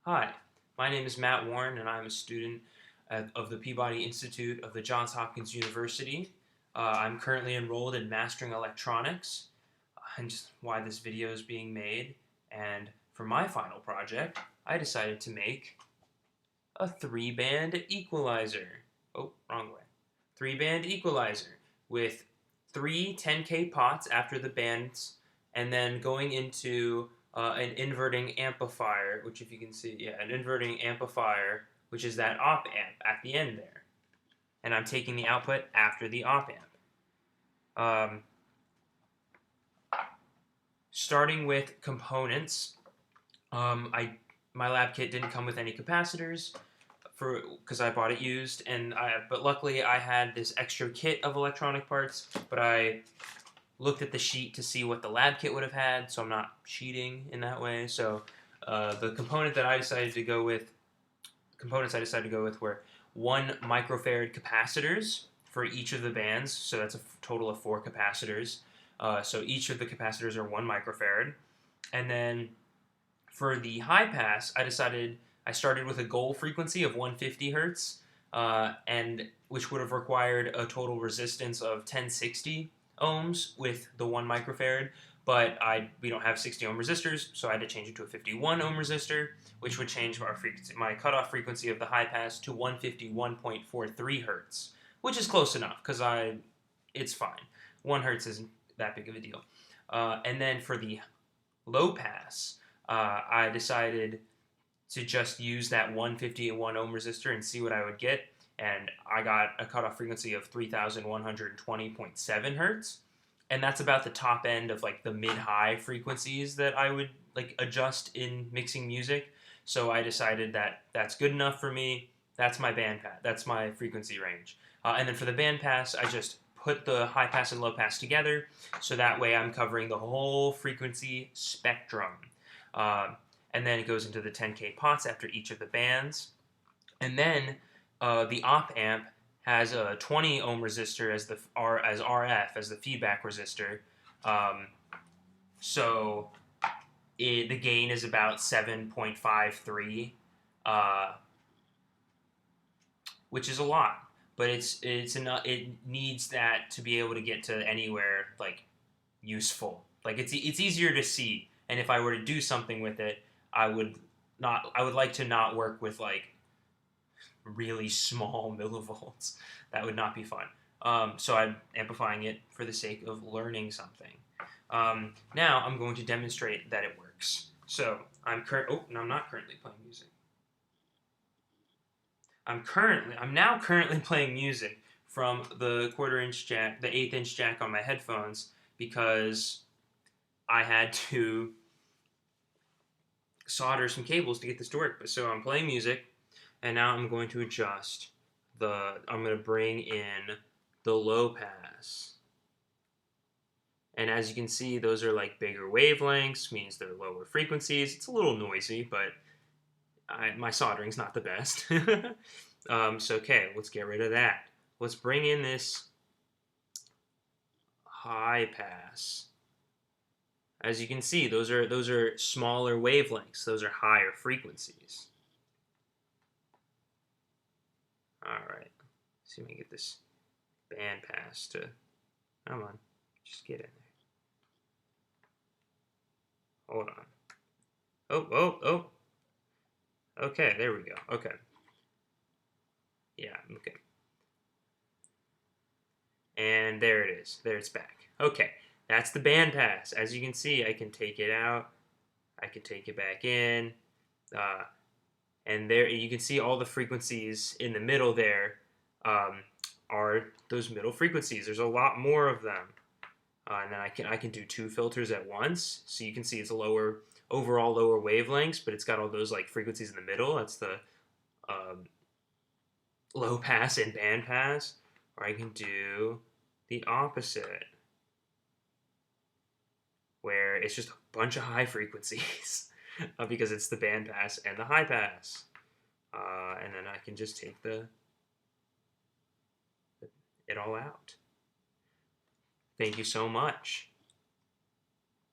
Hi, my name is Matt Warren, and I'm a student of the Peabody Institute of the Johns Hopkins University. I'm currently enrolled in Mastering Electronics, and just why this video is being made. And for my final project, I decided to make a three-band equalizer. Oh, wrong way. Three-band equalizer with three 10K pots after the bands, and then going into an inverting amplifier, which if you can see, yeah, an inverting amplifier, which is that op amp at the end there. And I'm taking the output after the op amp. Starting with components, I my lab kit didn't come with any capacitors because I bought it used, but luckily I had this extra kit of electronic parts. But I looked at the sheet to see what the lab kit would have had, so I'm not cheating in that way. So the components I decided to go with were 1 microfarad capacitors for each of the bands. So that's a total of 4 capacitors. So each of the capacitors are 1 microfarad, and then for the high pass, I started with a goal frequency of 150 hertz, and which would have required a total resistance of 1060 ohms with the 1 microfarad. But we don't have 60 ohm resistors, so I had to change it to a 51 ohm resistor, which would change my cutoff frequency of the high pass to 151.43 hertz, which is close enough because it's fine. 1 hertz isn't that big of a deal. And then for the low pass, I decided to just use that 151 ohm resistor and see what I would get, and I got a cutoff frequency of 3120.7 hertz, and that's about the top end of like the mid-high frequencies that I would like adjust in mixing music. So I decided that that's good enough for me. That's my bandpass. That's my frequency range. And then for the bandpass, I just put the high pass and low pass together, so that way I'm covering the whole frequency spectrum. Uh, and then it goes into the 10K pots after each of the bands. And then the op amp has a 20 ohm resistor as RF as the feedback resistor. Um, so the gain is about 7.53, which is a lot. But it's enough. It needs that to be able to get to anywhere like useful. Like it's easier to see. And if I were to do something with it, I would not. I would like to not work with like really small millivolts. That would not be fun. So I'm amplifying it for the sake of learning something. Now I'm going to demonstrate that it works. So I'm not currently playing music. I'm now currently playing music from the quarter-inch jack, the 1/8-inch jack on my headphones because I had to solder some cables to get this to work. But so I'm playing music, and now I'm going to adjust I'm going to bring in the low pass. And as you can see, those are like bigger wavelengths, means they're lower frequencies. It's a little noisy, but my soldering's not the best. So okay, let's get rid of that. Let's bring in this high pass. As you can see, those are smaller wavelengths. Those are higher frequencies. All right. See if we can get this band pass to. Come on, just get in there. Hold on. Oh. Okay, there we go. Okay. Yeah, okay. And there it is. There it's back. Okay, that's the band pass. As you can see, I can take it out. I can take it back in. And there you can see all the frequencies in the middle there are those middle frequencies. There's a lot more of them. And then I can do 2 filters at once. So you can see it's a overall lower wavelengths, but it's got all those like frequencies in the middle. That's the low pass and band pass. Or I can do the opposite, where it's just a bunch of high frequencies because it's the band pass and the high pass. And then I can just take it all out. Thank you so much.